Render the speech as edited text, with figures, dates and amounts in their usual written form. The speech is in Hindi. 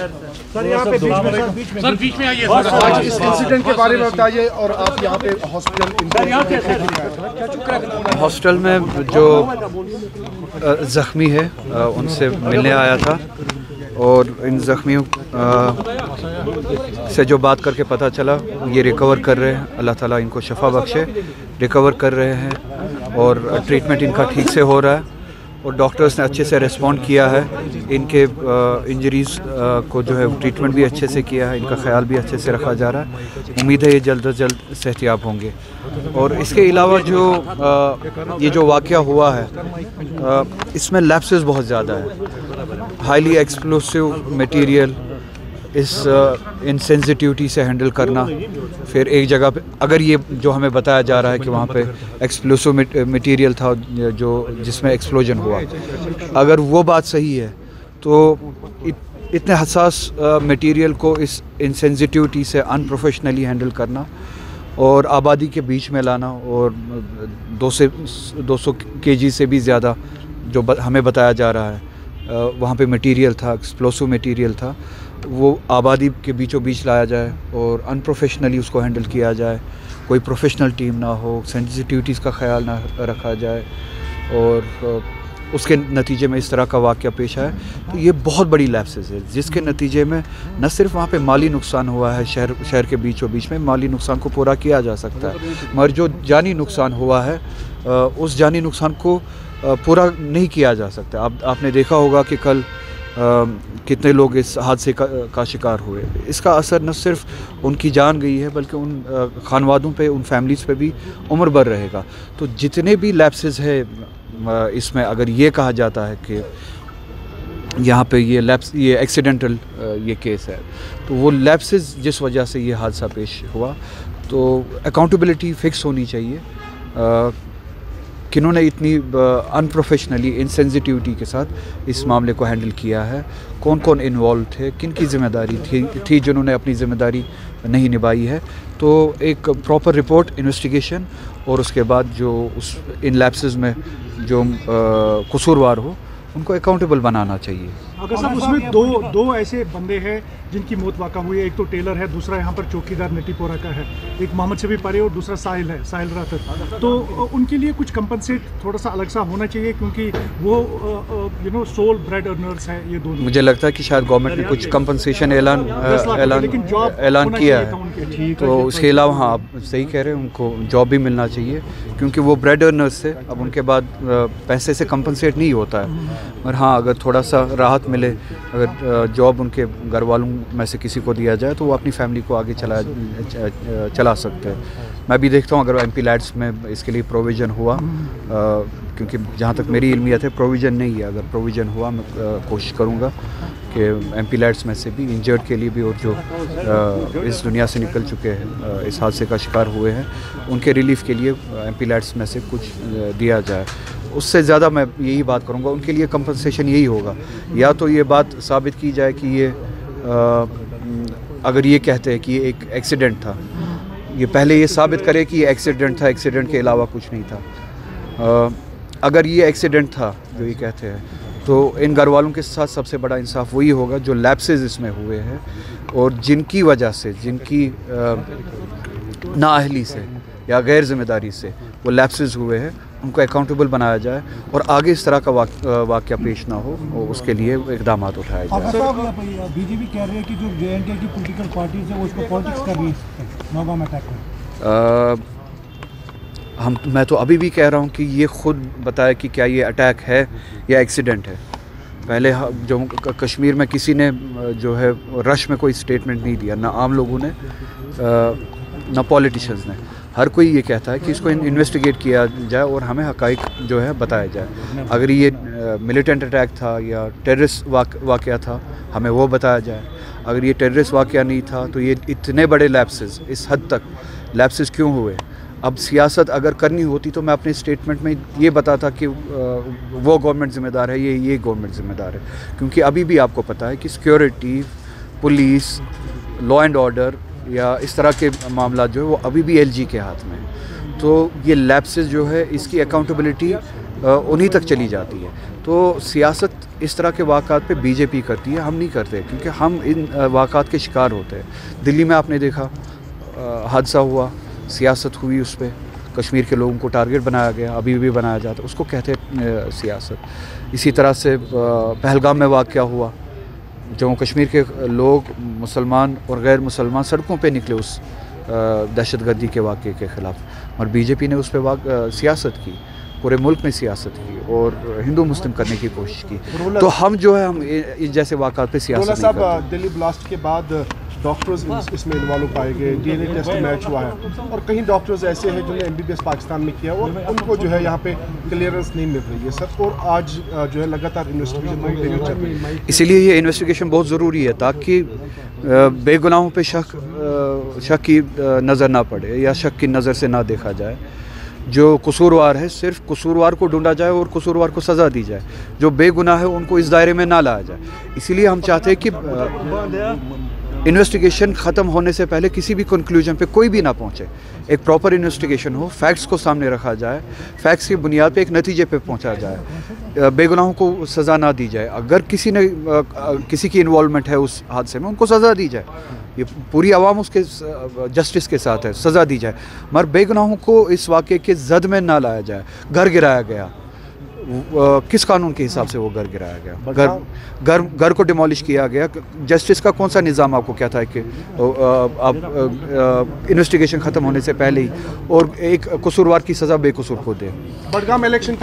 सर यहाँ पे बीच में आइए आज इस इंसिडेंट के बारे में बताइए। और आप यहाँ पे हॉस्टल में जो ज़ख्मी है उनसे मिलने आया था और इन ज़ख्मियों से जो बात करके पता चला ये रिकवर कर रहे हैं, अल्लाह ताला इनको शफा बख्शे, रिकवर कर रहे हैं और ट्रीटमेंट इनका ठीक से हो रहा है और डॉक्टर्स ने अच्छे से रिस्पॉन्ड किया है। इनके इंजरीज़ को जो है ट्रीटमेंट भी अच्छे से किया है, इनका ख्याल भी अच्छे से रखा जा रहा है। उम्मीद है ये जल्द अज जल्द सेहतियाब होंगे। और इसके अलावा जो ये जो वाक़या हुआ है इसमें लैप्सेस बहुत ज़्यादा है। हाईली एक्सप्लोसिव मटेरियल इस इनसेंसिटिविटी से हैंडल करना, फिर एक जगह पे अगर ये जो हमें बताया जा रहा है कि वहाँ पे एक्सप्लोसिव मटेरियल था जो जिसमें एक्सप्लोजन हुआ, अगर वो बात सही है तो इतने हसास मटेरियल को इस इनसेंसिटिविटी से अनप्रोफेशनली हैंडल करना और आबादी के बीच में लाना और 200 केजी से भी ज़्यादा जो हमें बताया जा रहा है वहाँ पे मटेरियल था, एक्सप्लोसिव मटेरियल था, वो आबादी के बीचों बीच लाया जाए और अनप्रोफेशनली उसको हैंडल किया जाए, कोई प्रोफेशनल टीम ना हो, सेंसिटिविटीज़ का ख्याल ना रखा जाए और उसके नतीजे में इस तरह का वाक़या पेश आया, तो ये बहुत बड़ी लैप्सेस है जिसके नतीजे में न सिर्फ वहाँ पे माली नुकसान हुआ है, शहर के बीचों बीच में माली नुकसान को पूरा किया जा सकता है, मगर जो जानी नुकसान हुआ है उस जानी नुकसान को पूरा नहीं किया जा सकता। आपने देखा होगा कि कल कितने लोग इस हादसे का शिकार हुए। इसका असर न सिर्फ उनकी जान गई है बल्कि उन खानवादों पे, उन फैमिलीज़ पे भी उम्र भर रहेगा। तो जितने भी लैप्सेस है इसमें, अगर ये कहा जाता है कि यहाँ पे ये एक्सीडेंटल ये केस है, तो वो लैप्सेस जिस वजह से ये हादसा पेश हुआ, तो अकाउंटेबिलिटी फ़िक्स होनी चाहिए। किन्होंने इतनी अनप्रोफेशनली, इनसेंसिटिविटी के साथ इस मामले को हैंडल किया है, कौन कौन इन्वॉल्व थे, किन की ज़िम्मेदारी थी जिन्होंने अपनी ज़िम्मेदारी नहीं निभाई है। तो एक प्रॉपर रिपोर्ट, इन्वेस्टिगेशन और उसके बाद जो इन लैप्सेस में जो कसूरवार हो उनको अकाउंटेबल बनाना चाहिए। अगर साहब उसमें दो ऐसे बंदे हैं जिनकी मौत वाक़ा हुई है, एक तो टेलर है, दूसरा यहाँ पर चौकीदार नटीपोरा का है, एक मोहम्मद शफी पारी और दूसरा साहिल है, साहिल रातर। तो उनके लिए कुछ कंपनसेट थोड़ा सा अलग सा होना चाहिए क्योंकि वो सोल ब्रेड अर्नर्स हैं ये दोनों। मुझे लगता है कि शायद गवर्नमेंट ने कुछ कंपनसेशन ऐलान किया है, तो उसके अलावा हाँ आप सही कह रहे हैं, उनको जॉब भी मिलना चाहिए क्योंकि वो ब्रेड अर्नर्स थे। अब उनके बाद पैसे से कंपनसेट नहीं होता है, और हाँ अगर थोड़ा सा राहत मिले, अगर जॉब उनके घर वालों में से किसी को दिया जाए तो वो अपनी फैमिली को आगे चला सकते हैं। मैं भी देखता हूँ अगर एमपी लैड्स में इसके लिए प्रोविज़न हुआ, क्योंकि जहाँ तक मेरी इल्मियत है प्रोविज़न नहीं है, अगर प्रोविज़न हुआ मैं कोशिश करूँगा कि एमपी लैड्स में से भी इंजर्ड के लिए भी और जो इस दुनिया से निकल चुके हैं, इस हादसे का शिकार हुए हैं, उनके रिलीफ़ के लिए एमपी लैड्स में से कुछ दिया जाए। उससे ज़्यादा मैं यही बात करूँगा, उनके लिए कंपनसेशन यही होगा, या तो ये बात साबित की जाए कि ये अगर ये कहते हैं कि ये एक एक्सीडेंट था, ये पहले ये साबित करे कि ये एक्सीडेंट था, एक्सीडेंट के अलावा कुछ नहीं था। अगर ये एक्सीडेंट था जो ये कहते हैं, तो इन घर वालों के साथ सबसे बड़ा इंसाफ वही होगा जो लैप्सेस इसमें हुए हैं और जिनकी वजह से, जिनकी नाअहली से या गैर जिम्मेदारी से वो लैप्सेस हुए हैं, उनको अकाउंटेबल बनाया जाए और आगे इस तरह का वाक़या पेश ना हो, उसके लिए इक़दाम उठाए जाए। बीजेपी कह रही है कि जो जेएनके की पॉलिटिकल पार्टीज है वो इसको पॉलिटिक्स कर रही है नौगाम अटैक में। मैं तो अभी भी कह रहा हूँ कि ये ख़ुद बताए कि क्या ये अटैक है या एक्सीडेंट है। पहले जो कश्मीर में किसी ने जो है रश में कोई स्टेटमेंट नहीं दिया, ना आम लोगों ने ना पॉलिटिशियंस ने। हर कोई ये कहता है कि इसको इन्वेस्टिगेट किया जाए और हमें हक़ाइक़ जो है बताया जाए। अगर ये मिलिटेंट अटैक था या टेररिस्ट वाक़या था, हमें वो बताया जाए। अगर ये टेररिस्ट वाक़या नहीं था तो ये इतने बड़े लैप्सेस, इस हद तक लैप्सेस क्यों हुए। अब सियासत अगर करनी होती तो मैं अपने स्टेटमेंट में ये बताता कि वो गवर्नमेंट ज़िम्मेदार है, ये गवर्नमेंट ज़िम्मेदार है, क्योंकि अभी भी आपको पता है कि security, police, law and order या इस तरह के मामला जो है वो अभी भी एलजी के हाथ में है। तो ये लैप्सेस जो है इसकी अकाउंटेबिलिटी उन्हीं तक चली जाती है। तो सियासत इस तरह के वाक़ात पे बीजेपी करती है, हम नहीं करते, क्योंकि हम इन वाक़ात के शिकार होते हैं। दिल्ली में आपने देखा हादसा हुआ, सियासत हुई, उस पर कश्मीर के लोगों को टारगेट बनाया गया, अभी भी बनाया जाता है, उसको कहते हैं सियासत। इसी तरह से पहलगाम में वाक़या हुआ, जम्मू कश्मीर के लोग मुसलमान और गैर मुसलमान सड़कों पे निकले उस दहशतगर्दी के वाक़े के ख़िलाफ़, और बीजेपी ने उस पर सियासत की, पूरे मुल्क में सियासत की और हिंदू मुस्लिम करने की कोशिश की। तो हम जो है हम इन जैसे वाक़ात पे सियासत नहीं करते। दिल्ली ब्लास्ट के बाद डॉक्टर्स इसमें इन्वॉल्व पाए गए, डीएनए टेस्ट मैच हुआ है, और कहीं डॉक्टर्स ऐसे हैं जिन्होंने एमबीबीएस पाकिस्तान में किया और उनको जो है यहाँ पे क्लियरेंस नहीं मिल रही है सर, और आज जो है लगातार इन्वेस्टिगेशन चल रही है। इसीलिए ये इन्वेस्टिगेशन बहुत ज़रूरी है, ताकि बेगुनाहों पे शक की नज़र ना पड़े या शक की नज़र से ना देखा जाए। जो कसूरवार है सिर्फ कसूरवार को ढूंढा जाए और कसूरवार को सज़ा दी जाए, जो बेगुनाह है उनको इस दायरे में ना लाया जाए। इसीलिए हम चाहते हैं कि इन्वेस्टिगेशन ख़त्म होने से पहले किसी भी कंक्लूजन पे कोई भी ना पहुंचे, एक प्रॉपर इन्वेस्टिगेशन हो, फैक्ट्स को सामने रखा जाए, फैक्ट्स की बुनियाद पे एक नतीजे पे पहुंचा जाए, बेगुनाहों को सज़ा ना दी जाए। अगर किसी की इन्वॉल्वमेंट है उस हादसे में, उनको सज़ा दी जाए, ये पूरी आवाम उसके जस्टिस के साथ है, सज़ा दी जाए, मगर बेगुनाहों को इस वाक़े के जद में ना लाया जाए। घर गिराया गया, किस कानून के हिसाब से वो घर गिराया गया? घर को डिमोलिश किया गया, जस्टिस का कौन सा निज़ाम आपको कहता है कि आप इन्वेस्टिगेशन ख़त्म होने से पहले ही और एक कसूरवार की सज़ा बेकसूर को दें? बडगाम इलेक्शन